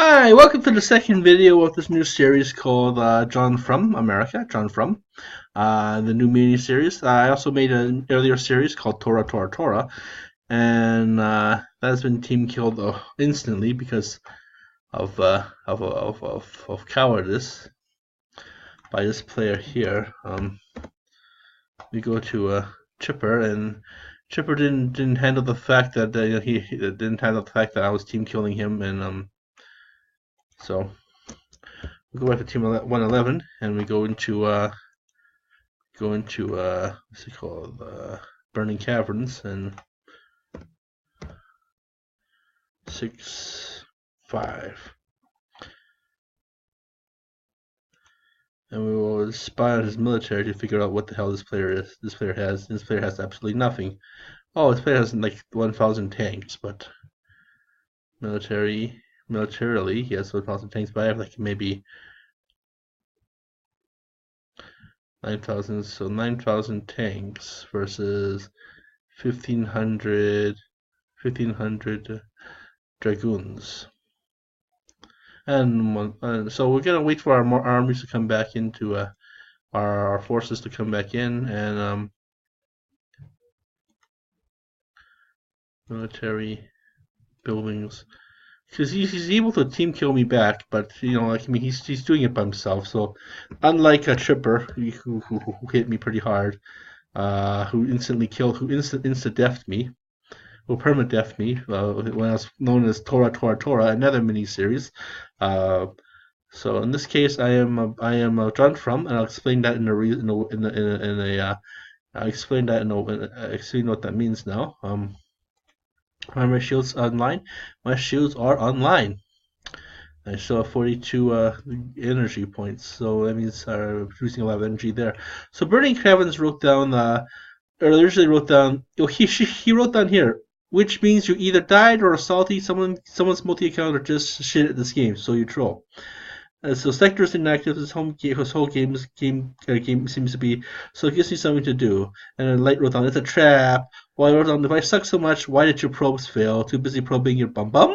Hi, welcome to the second video of this new series called John Frum America, John Frum, the new mini series. I also made an earlier series called Tora Tora Tora, and that has been team killed instantly because of cowardice by this player here. We go to Chipper, and Chipper didn't handle the fact that he didn't handle the fact that I was team killing him, and so. We go back to team 111 and we go into what's it called, Burning Caverns, and 6-5, and we will spy on his military to figure out what the hell this player is. This player has absolutely nothing. Oh, this player has like 1,000 tanks, but militarily he has 1,000 tanks, but I have like maybe 9,000, so 9,000 tanks versus 1,500 dragoons. And so we're gonna wait for our more armies to come back into our forces to come back in, and military buildings, because he's able to team kill me back, but like, I mean, he's doing it by himself. So unlike a Tripper who hit me pretty hard, who instantly killed, who insta deathed me, who perma-deathed me when I was known as Tora Tora Tora, another mini-series. So in this case, I am John Frum, and I'll explain that I'll explain that explain what that means now. Are my shields online? My shields are online. I still have 42 energy points, so that means producing a lot of energy there. So Burning Caverns wrote down originally wrote down, he wrote down here, which means you either died or are salty, someone's multi-account, or just shit at this game, so you troll. So Sector is inactive. His whole game seems to be, so it gives me something to do. And then Light wrote down, it's a trap. Well, I wrote down, if I suck so much, why did your probes fail? Too busy probing your bum bum?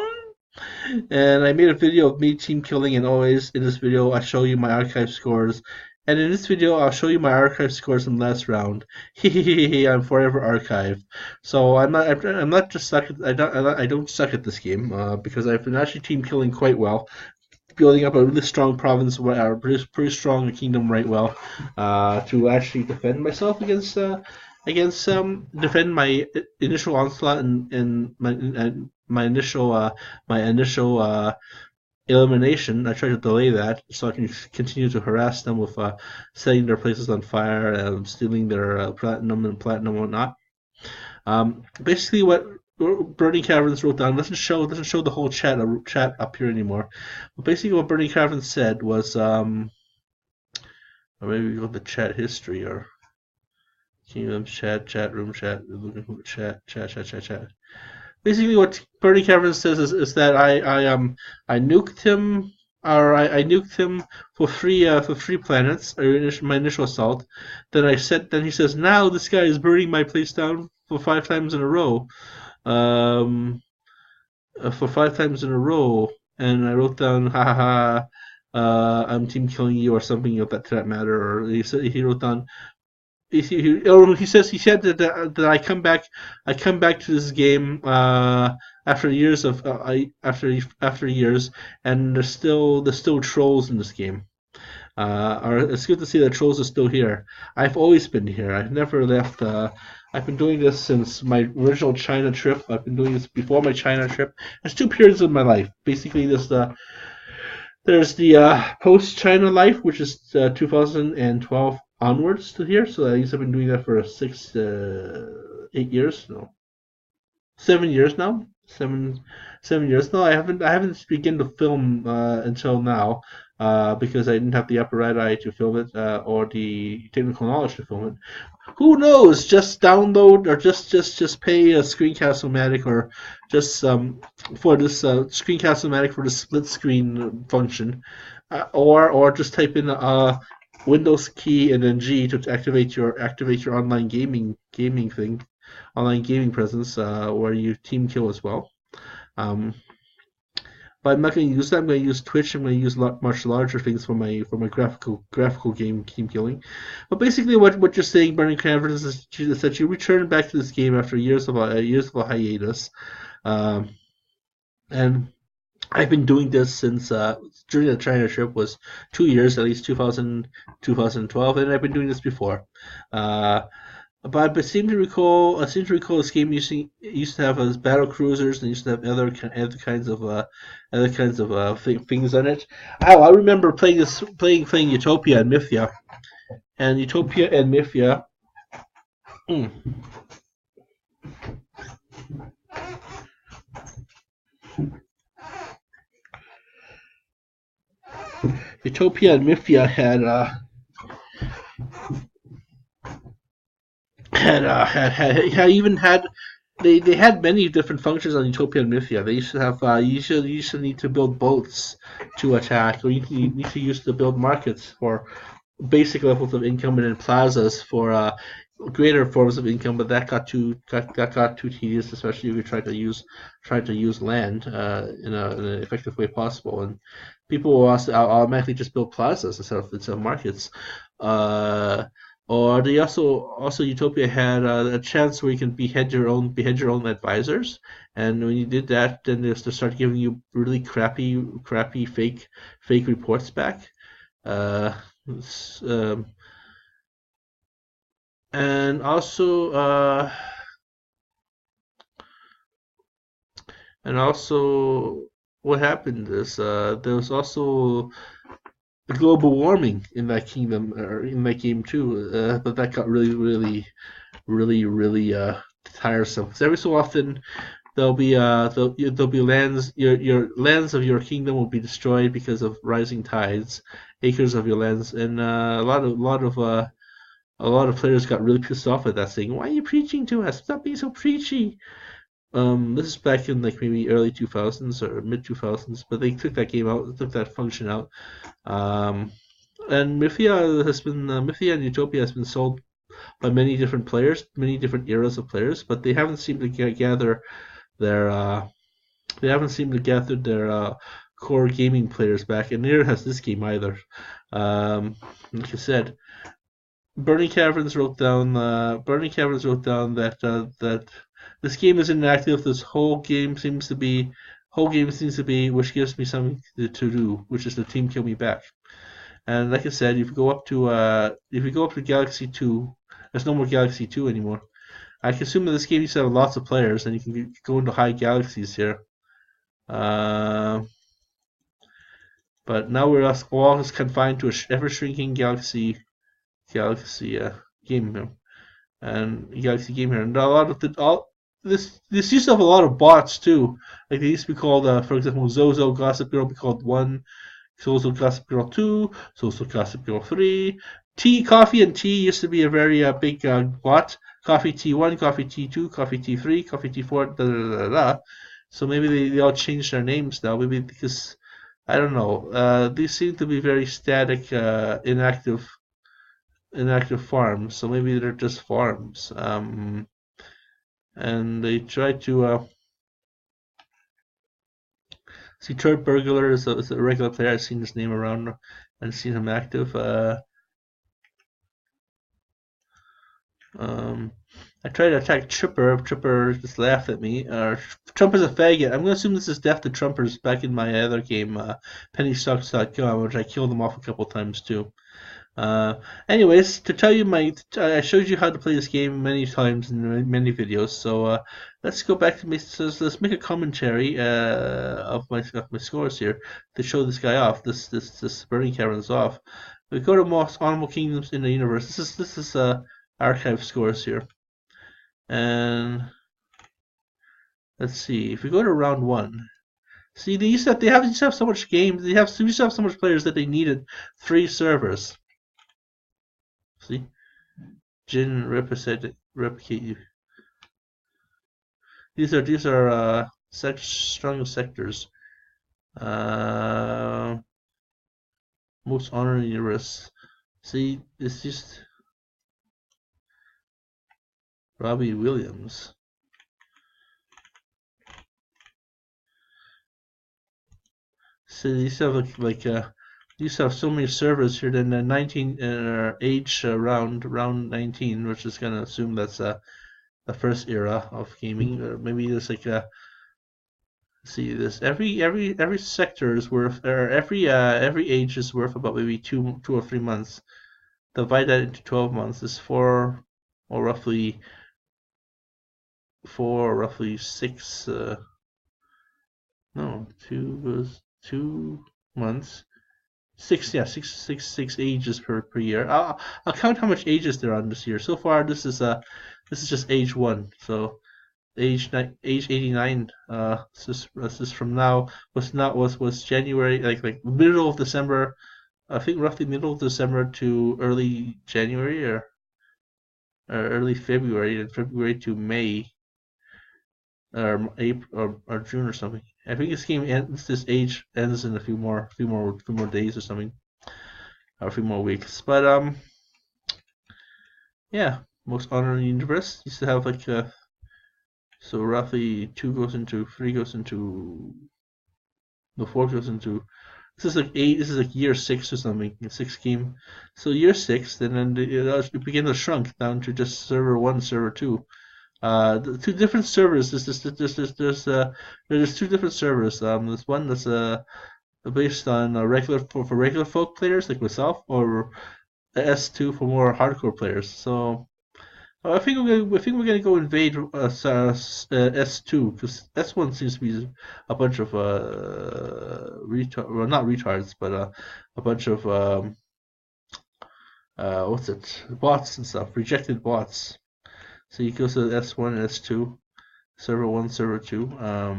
And I made a video of me team killing, and always in this video I show you my archive scores. And in this video I'll show you my archive scores from last round. Hehehe, I'm forever archived. So I'm not just suck at, I don't suck at this game, because I've been actually team killing quite well, building up a really strong province, or pretty strong kingdom right well, to actually defend myself against defend my initial onslaught and my initial elimination. I try to delay that so I can continue to harass them with setting their places on fire, stealing their platinum and whatnot. Basically, what Burning Caverns wrote down doesn't show the whole chat up here anymore. But basically, what Burning Caverns said was, or maybe we go to chat history, or kingdom chat room chat, looking for chat. Basically, what Burning Caverns says is that I nuked him, or I nuked him for free planets, or my initial assault. Then he says, now this guy is burning my place down for 5 times in a row. For 5 times in a row, and I wrote down, ha ha ha, I'm team killing you, or something of that to that matter. Or he wrote down, he said that I come back to this game after years of after years, and there's still trolls in this game. Or it's good to see that trolls are still here. I've always been here. I've never left. I've been doing this since my original China trip. I've been doing this before my China trip. There's 2 periods of my life. Basically, there's the post-China life, which is 2012 onwards to here. So I guess I've been doing that for 8 years. No, 7 years now. 7 years. No, I haven't begun to film until now, because I didn't have the apparatus to film it, or the technical knowledge to film it. Who knows? Just download, or just pay a Screencast-O-Matic, or just for this Screencast-O-Matic for the split screen function, or just type in Windows key and then G to activate your online gaming thing, online gaming presence, where you team kill as well. Um, but I'm not going to use that. I'm going to use Twitch. I'm going to use much larger things for my graphical game killing. But basically, what you're saying, Burning Caverns, is that you return back to this game after years of a hiatus, um, and I've been doing this since during the China trip was 2 years, at least 2012, and I've been doing this before. Uh, but I seem to recall this game used to have battle cruisers and used to have other kinds of things on it. Oh, I remember playing Utopia and Mythia, and Utopia and Mythia. Mm, Utopia and Mythia had even had they had many different functions on Utopia and Mythia. They used to have you used to need to build boats to attack, or you need to use to build markets for basic levels of income, and then plazas for greater forms of income. But that got too tedious, especially if you try to use land in an effective way possible. And people will also automatically just build plazas instead of markets. Uh, or they also Utopia had a chance where you can behead your own advisors, and when you did that, then they start giving you really crappy fake reports back. Uh, um, and also what happened is there was also global warming in that kingdom or in that game too, but that got really tiresome. Because every so often there'll be lands your lands of your kingdom will be destroyed because of rising tides, acres of your lands, and a lot of players got really pissed off at that, saying, "Why are you preaching to us? Stop being so preachy." This is back in like maybe early 2000s or mid 2000s, but they took that game out, took that function out. Um, and Mythia and Utopia has been sold by many different players, many different eras of players, but they haven't seemed to gather their they haven't seemed to gather their core gaming players back, and neither has this game either. Like I said, Burning Caverns wrote down that this game is inactive. This whole game seems to be, which gives me something to do, which is the team kill me back. And like I said, if you go up to Galaxy 2, there's no more Galaxy 2 anymore. I can assume that this game used to have lots of players, and you can go into high galaxies here. Uh, but now all just confined to a ever shrinking galaxy game and Galaxy Game here, and a lot of this used to have a lot of bots too. Like they used to be called, for example, Zozo Gossip Girl be called 1, Zozo Gossip Girl 2, Zozo Gossip Girl 3. Tea, Coffee, and Tea used to be a very big bot. Coffee T1, Coffee T2, Coffee T3, Coffee T4, da da da da. So maybe they all changed their names now. Maybe because I don't know. These seem to be very static, inactive farms, so maybe they're just farms. And they try to see Turd Burglar is a regular player. I've seen his name around and seen him active. Um, I tried to attack Tripper. Tripper just laughed at me. Trumper's a faggot. I'm gonna assume this is Death to Trumpers back in my other game, PennyStocks.com, which I killed him off a couple times too. Anyways, to tell you I showed you how to play this game many times in many videos. So let's go back to me. So let's make a commentary of my scores here to show this guy off. This Burning Caverns off. We go to most honorable kingdoms in the universe. This is archive scores here, and let's see. If we go to round one. See, used to have so much games. They used to have so much players that they needed 3 servers. See, Jin replicate you. These are strong sectors. Most honorary risks. See, it's just Robbie Williams. So these have these have so many servers here. Then 19 age round 19, which is gonna assume that's the first era of gaming. Maybe there's like a see this every sector is worth or every age is worth about maybe 2 or 3 months. Divide that into 12 months is or roughly roughly six. No, two goes 2 months. Six, yeah, six ages per year. I'll count how much ages there are on this year. So far, this is just age one. So age 89. This is from now. Was January like middle of December. I think roughly middle of December to early January or early February, and February to May or April or June or something. I think this game ends. This age ends in a few more days or something, or a few more weeks. But yeah, most honor in the universe used to have like so roughly two goes into three goes into the four goes into this is like eight. This is like year six or something. A six game. So year six, and then it began to shrunk down to just server one, server two. The two different servers. There's two different servers. There's one that's based on regular for regular folk players like myself, or S2 for more hardcore players. So I think we're gonna go invade S2 because S1 seems to be a bunch of well, not retards, but a bunch of what's it bots and stuff, rejected bots. So you go to S1 and S2, server one, server two.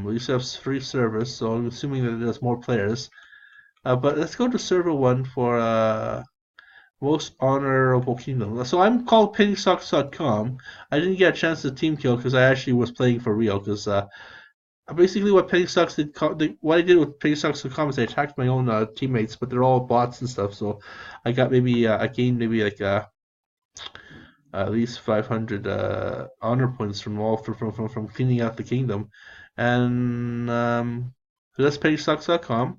We used to have three servers, so I'm assuming that there's more players. But let's go to server one for most honorable kingdom. So I'm called PennyStocks.com. I didn't get a chance to team kill because I actually was playing for real. Because basically what what I did with PennyStocks.com is I attacked my own teammates, but they're all bots and stuff. So I got maybe I gained maybe like at least 500 honor points from cleaning out the kingdom, and so that's PennyStocks.com.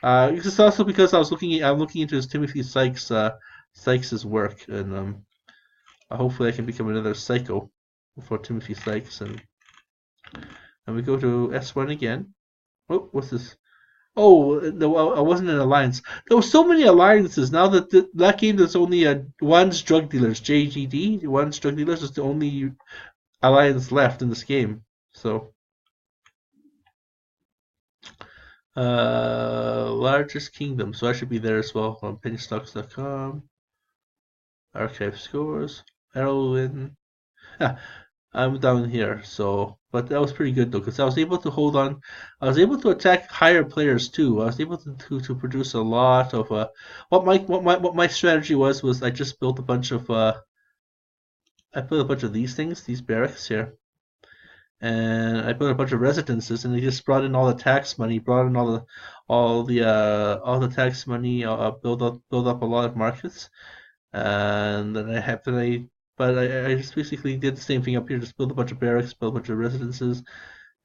It's also because I'm looking into his Timothy Sykes's work, and hopefully I can become another psycho for Timothy Sykes, and we go to S1 again. Oh, what's this? Oh, no, I wasn't in Alliance. There were so many alliances. Now that that game, there's only one's drug dealers, JGD. One's drug dealers is the only alliance left in this game. So, largest kingdom. So I should be there as well on PennyStocks.com. Archive scores. Erwin. Yeah, I'm down here. So, but that was pretty good though, because I was able to hold on. I was able to attack higher players too. I was able to produce a lot of what my strategy was I just built a bunch of I built a bunch of these things, these barracks here, and I built a bunch of residences, and they just brought in all the tax money, brought in all the tax money, build up a lot of markets, and then I have then I just basically did the same thing up here, just build a bunch of barracks, build a bunch of residences,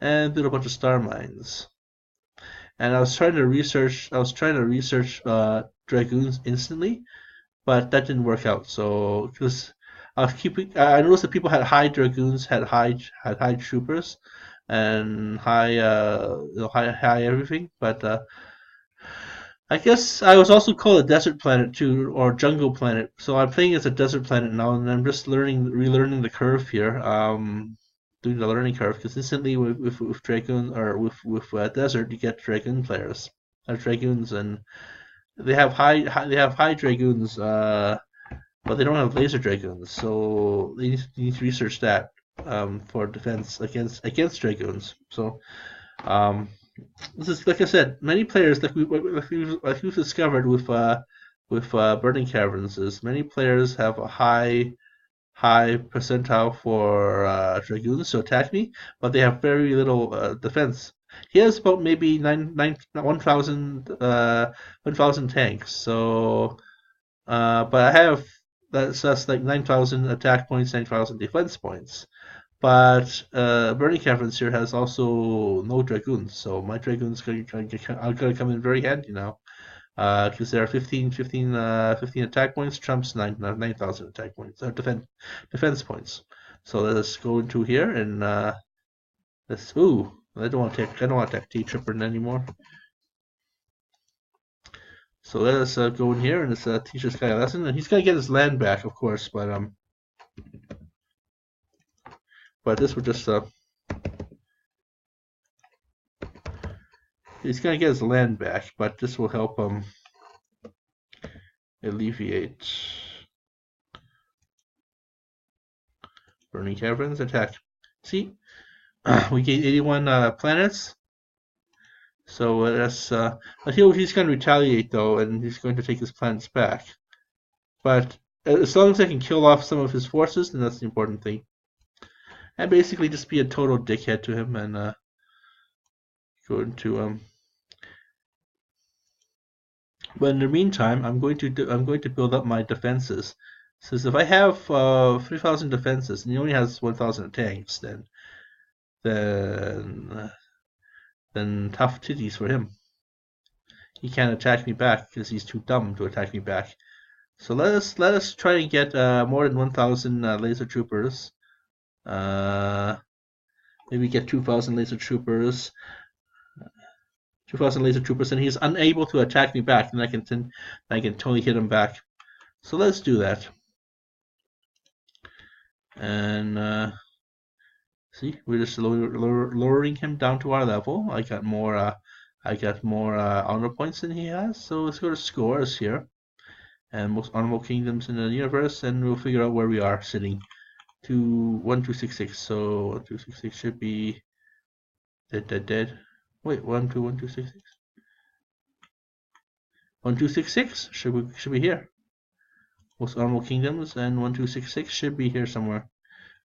and build a bunch of star mines. And I was trying to research dragoons instantly, but that didn't work out. So because I noticed that people had high dragoons, had high troopers, and high high everything, but I guess I was also called a desert planet too, or jungle planet. So I'm playing as a desert planet now, and I'm just relearning the curve here. Doing the learning curve because instantly with dragoon or with desert you get dragoon players, dragoons, and they have high dragoons, but they don't have laser dragoons. So you need to research that for defense against dragoons. So. Um, this is like I said, many players like we've discovered with burning caverns is many players have a high percentile for dragoons to attack me, but they have very little defense. He has about maybe 1,000 tanks. So, but I have that's like 9,000 attack points, 9,000 defense points. But Burning Caverns here has also no dragoons, so my dragoons are gonna come in very handy now. Because there are 15 attack points, trumps 9,000 attack points, defense points. So let's go into here and let's. Ooh, I don't want to attack T-Tripper anymore. So let us go in here and let's teach this guy a lesson. And he's gonna get his land back, of course, but this would just he's gonna get his land back, but this will help him alleviate Burning Caverns attack. See, we gained 81 planets. So that's he's going to retaliate though, and he's going to take his planets back. But as long as I can kill off some of his forces, then that's the important thing. And basically just be a total dickhead to him and go into But in the meantime, I'm going to build up my defenses. Since if I have 3,000 defenses and he only has 1,000 tanks, then then tough titties for him. He can't attack me back because he's too dumb to attack me back. So let us try and get more than 1,000 laser troopers. Maybe get 2,000 laser troopers. 2,000 laser troopers, and he's unable to attack me back, and I can totally hit him back. So let's do that. And see, we're just lowering him down to our level. I got more honor points than he has. So let's go to scores here, and most honorable kingdoms in the universe, and we'll figure out where we are sitting. 1266. So 1266 should be dead. Wait, 1266. 1266 should be here. Most honorable kingdoms and 1266 should be here somewhere.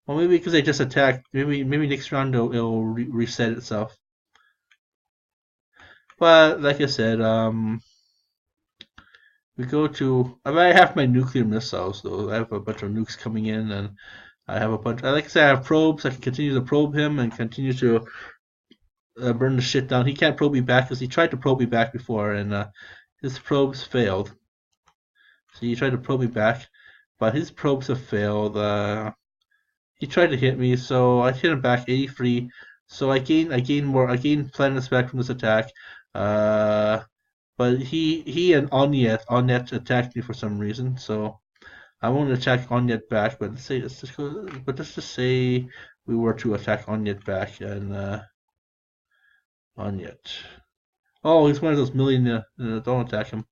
Well, maybe because I just attacked. Maybe next round it'll reset itself. But like I said, we go to. I have my nuclear missiles though. I have a bunch of nukes coming in, and I have a bunch. Like I said, I have probes. I can continue to probe him and continue to burn the shit down. He can't probe me back because he tried to probe me back before, and his probes failed. So he tried to probe me back, but his probes have failed. He tried to hit me, so I hit him back 83. So I gained planets back from this attack. But he and Onyet attacked me for some reason. So I won't attack Onyet back. But let's just say we were to attack Onyet back and Onyet. Oh, he's one of those million. Don't attack him.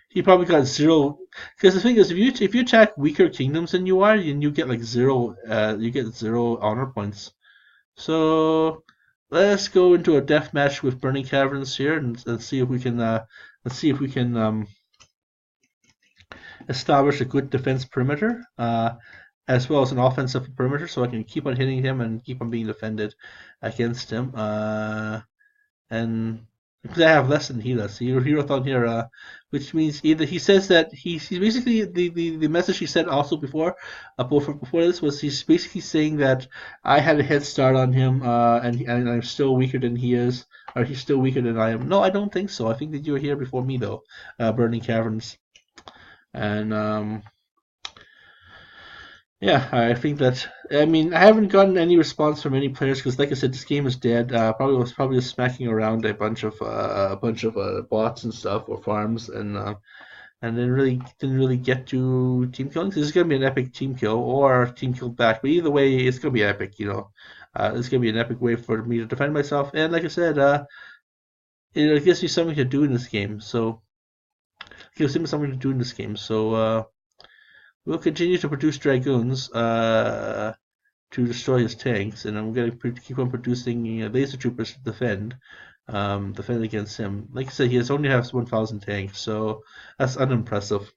He probably got zero. Because the thing is, if you attack weaker kingdoms than you are, then you get like zero. You get 0 honor points. So let's go into a death match with Burning Caverns here and see if we can establish a good defense perimeter as well as an offensive perimeter, so I can keep on hitting him and keep on being defended against him. And because I have less than he does, Hero-thon here, which means either he says that he's basically the message he said also before this was he's basically saying that I had a head start on him, and I'm still weaker than he is, or he's still weaker than I am. No, I don't think so. I think that you were here before me though, Burning Caverns, and yeah, I think that. I mean, I haven't gotten any response from any players because, like I said, this game is dead. Probably just smacking around a bunch of bots and stuff or farms, and didn't really get to team killing. This is gonna be an epic team kill or team kill back, but either way, it's gonna be epic. It's gonna be an epic way for me to defend myself. And like I said, it gives me something to do in this game. So it gives him something to do in this game. So. We'll continue to produce dragoons to destroy his tanks, and I'm going to keep on producing laser troopers to defend against him. Like I said, he only has 1,000 tanks, so that's unimpressive.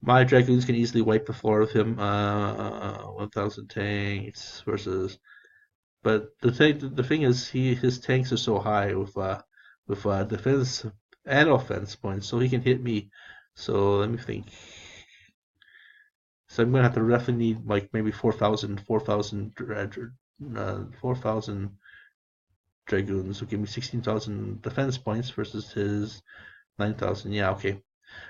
My dragoons can easily wipe the floor with him. 1,000 tanks versus, but the thing is, his tanks are so high with defense and offense points, so he can hit me. So let me think. So I'm gonna have to definitely need like maybe 4,000 dragoons will give me 16,000 defense points versus his 9,000. Yeah, okay.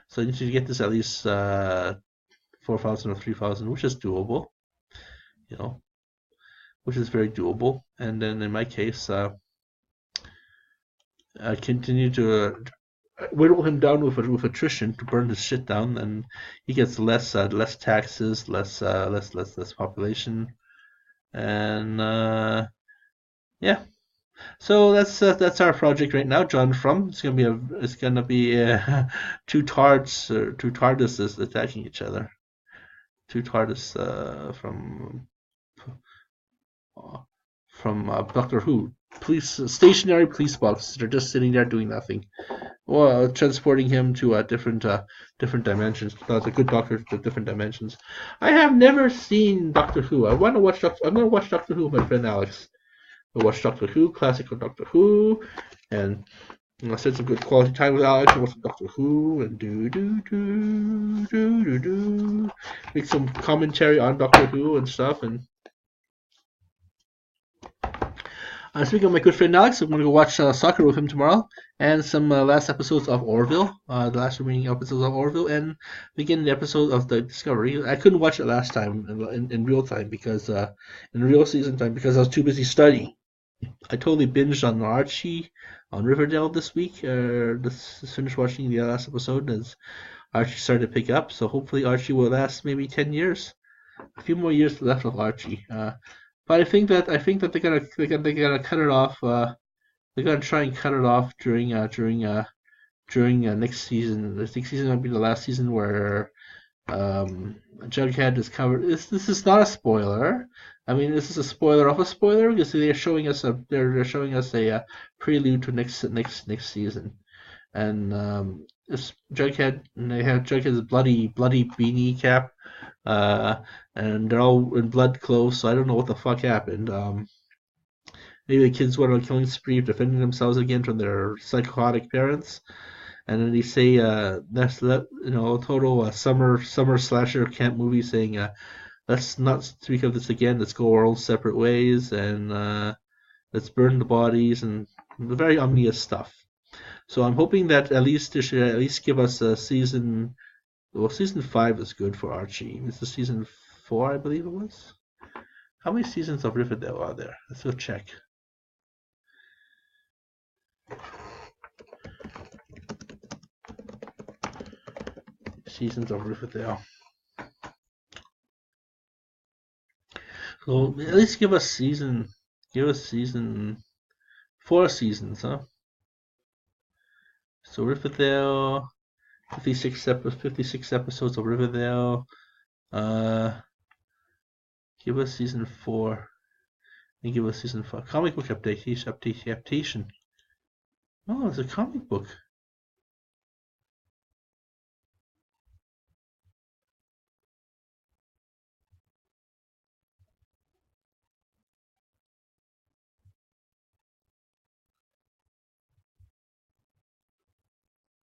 So I need to get this at least 4,000 or 3,000, which is doable, you know, which is very doable. And then in my case, I continue to whittle him down with attrition to burn his shit down, and he gets less taxes, less population, and yeah. So that's our project right now, John Frum. It's gonna be two TARDISes attacking each other. Two TARDIS from Doctor Who. Stationary police boxes. They're just sitting there doing nothing. Well, transporting him to different dimensions. The good doctor to different dimensions. I have never seen Doctor Who. I'm gonna watch Doctor Who with my friend Alex. I watched Doctor Who, classical Doctor Who, and I spent some good quality time with Alex and watched Doctor Who and do make some commentary on Doctor Who and stuff. And speaking of my good friend Alex, I'm going to go watch soccer with him tomorrow, and some last episodes of Orville, the last remaining episodes of Orville, and begin the episode of the Discovery. I couldn't watch it last time in real time because in real season time because I was too busy studying. I totally binged on Archie on Riverdale this week. Just finished watching the last episode as Archie started to pick up. So hopefully Archie will last maybe 10 years. A few more years left of Archie. But I think that they're gonna cut it off. They're gonna try and cut it off during next season. Next season will be the last season where Jughead is covered. This is not a spoiler. I mean, this is a spoiler of a spoiler because they're showing us a prelude to next season, and this Jughead. And they have Jughead's bloody beanie cap, and they're all in blood clothes. So I don't know what the fuck happened. Maybe the kids went on a killing spree, defending themselves again from their psychotic parents. And then they say that's total summer slasher camp movie saying let's not speak of this again. Let's go our own separate ways and let's burn the bodies and the very ominous stuff. So I'm hoping that at least they should at least give us a season. Well, season 5 is good for Archie. This is season 4, I believe it was. How many seasons of Riverdale are there? Let's go check. Seasons of Riverdale. So at least give us 4 seasons, huh? So Riverdale, 56 episodes of Riverdale. Give us season 4. And give us season 5. Comic book adaptation. Oh, it's a comic book.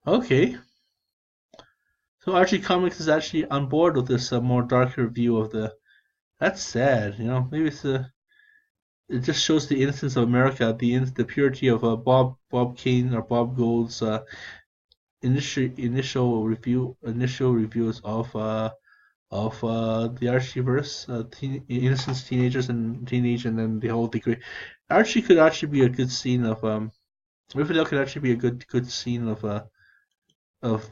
Okay. So Archie Comics is actually on board with this more darker view of the. That's sad, Maybe it just shows the innocence of America, the purity of Bob Kane or Bob Gould's initial reviews of the Archieverse, innocence, teenagers and teenage, and then the whole degree. Archie could actually be a good scene of Riverdale could actually be a good scene of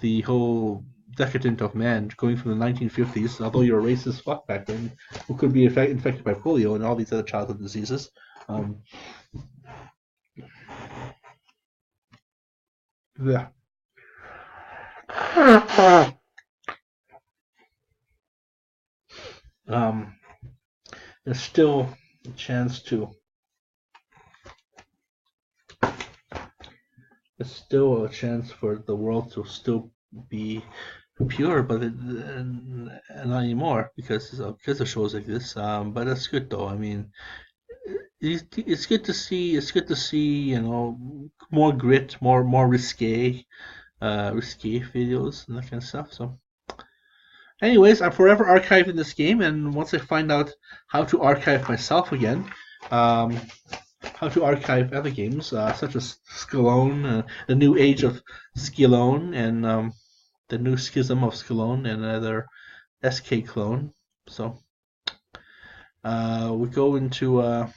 the whole decadent of man going from the 1950s, although you're a racist fuck back then, who could be infected by polio and all these other childhood diseases. Yeah. There's still a chance to. There's still a chance for the world to still be pure, but not anymore because of shows like this. But that's good though. I mean, it's good to see. It's good to see. More grit, more risque videos and that kind of stuff. So Anyways, I'm forever archiving this game, and once I find out how to archive myself again, um, how to archive other games, such as Scalone, the new age of Scalone, and the new schism of Scalone, and another SK clone. So uh, we go into uh,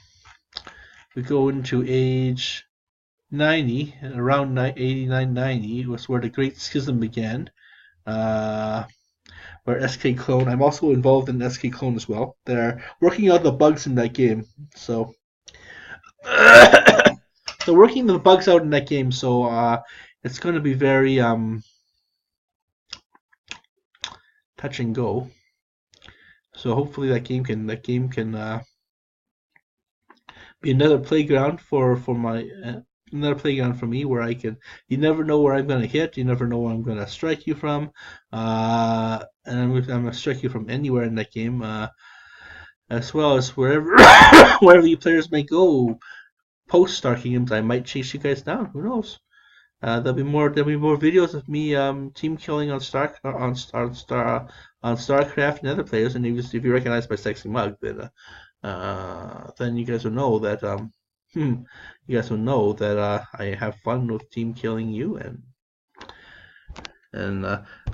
we go into age 90, around 89, 90 was where the Great Schism began. Uh, where SK Clone, I'm also involved in SK Clone as well. They're working out the bugs in that game, so they're working the bugs out in that game. So it's going to be very touch and go. So hopefully that game can be another playground for my another playground for me where I can. You never know where I'm going to hit. You never know where I'm going to strike you from. And I'm going to strike you from anywhere in that game. As well as wherever wherever you players may go post Star Kingdoms, I might chase you guys down. Who knows? There'll be more videos of me team killing on StarCraft and other players. And if you recognize my sexy mug, then you guys will know that you guys will know that I have fun with team killing you. And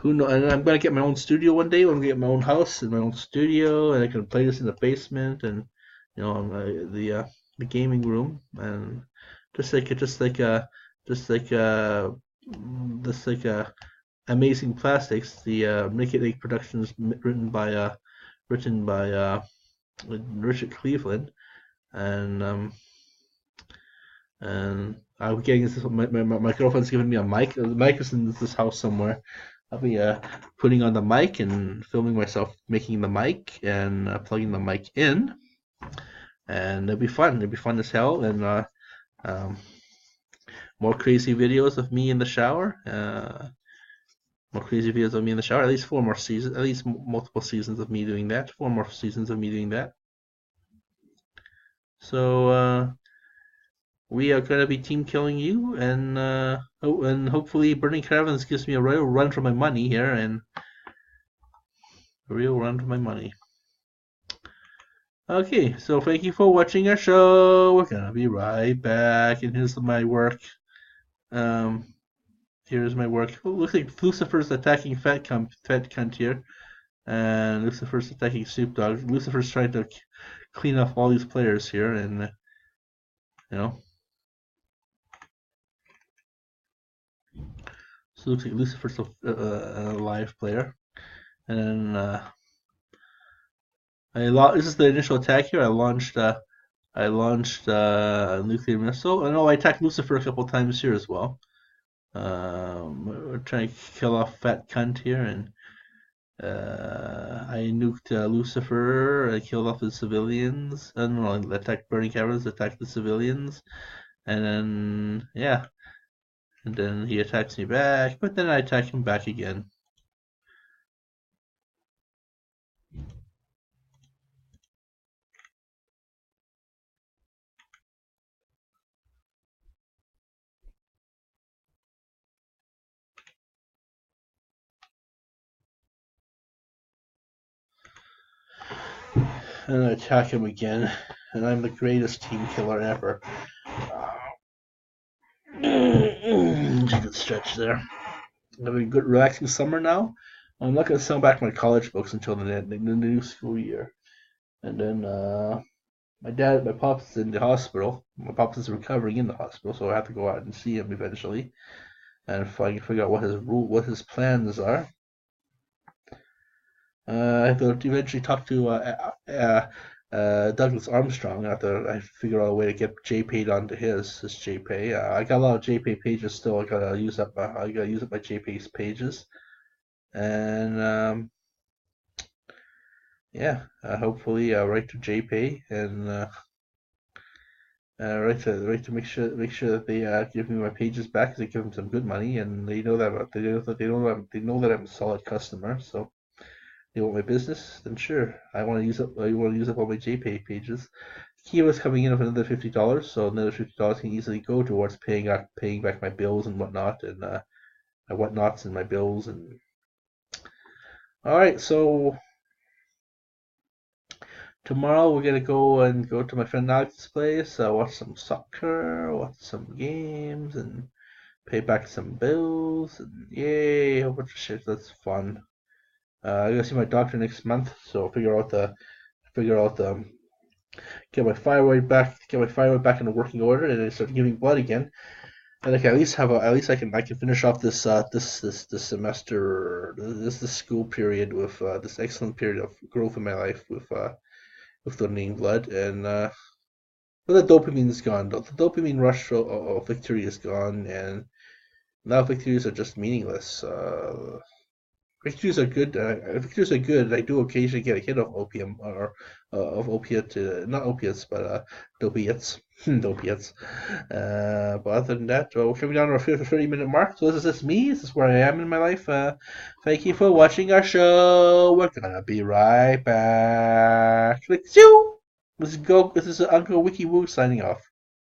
who know? And I'm gonna get my own studio one day. I'm gonna get my own house and my own studio, and I can play this in the basement and the gaming room, and just like just like just like just like Amazing Plastics, the Naked Lake Productions, written by Richard Cleveland, and I'm getting this. My girlfriend's giving me a mic. The mic is in this house somewhere. I'll be putting on the mic and filming myself making the mic and plugging the mic in, and it'll be fun. It'll be fun as hell, and um, more crazy videos of me in the shower. More crazy videos of me in the shower. At least 4 more seasons. At least multiple seasons of me doing that. 4 more seasons of me doing that. So we are going to be team killing you, and hopefully Burning Caravans gives me a real run for my money here, and a real run for my money. Okay, so thank you for watching our show. We're gonna be right back, and here's my work. Um, here's my work. Oh, looks like Lucifer's attacking Fat Cunt here, and Lucifer's attacking Soup Dog. Lucifer's trying to clean up all these players here, and you know. So it looks like Lucifer's a live player. And this is the initial attack here. I launched a nuclear missile. I know I attacked Lucifer a couple times here as well. We're trying to kill off Fat Cunt here, and I nuked Lucifer. I killed off the civilians. I don't know. I attacked Burning Caverns, attacked the civilians, and then yeah, and then he attacks me back. But then I attack him back again. And I attack him again, and I'm the greatest team killer ever. Take a good stretch there. Having a good relaxing summer now. I'm not going to sell back my college books until the new school year. And then my pops is in the hospital. My pops is recovering in the hospital, so I have to go out and see him eventually, and figure out what his plans are. I have to eventually talk to Douglas Armstrong after I figure out a way to get JPay onto his JPay. I got a lot of JPay pages still. I gotta use up. I gotta use up my JPay's pages, and yeah, hopefully write to JPay and write to make sure that they give me my pages back. 'Cause they give them some good money, and they know that they know that I'm a solid customer. So they want my business, then sure. I want to use up all my JPay pages. Kiwa's coming in with another $50, so another $50 can easily go towards paying back my bills and whatnot, and my whatnots and my bills, and All right, so tomorrow we're gonna go to my friend Alex's place, watch some soccer, watch some games, and pay back some bills, and yay, a whole bunch of shit. That's fun. I gotta see my doctor next month, so figure out get my thyroid back in the working order, and then start giving blood again. And I can at least I can finish off this semester, this school period with this excellent period of growth in my life with donating blood, and but the dopamine is gone. The dopamine rush of victory is gone, and now victories are just meaningless. Victories are good. Victories are good. I do occasionally get a hit of opium or of opiate, not opiates, but dopiates, dopiates. But other than that, we're coming down to our 30-minute mark. So this is me. This is where I am in my life. Thank you for watching our show. We're gonna be right back. Click, This is Uncle Wiki Woo signing off.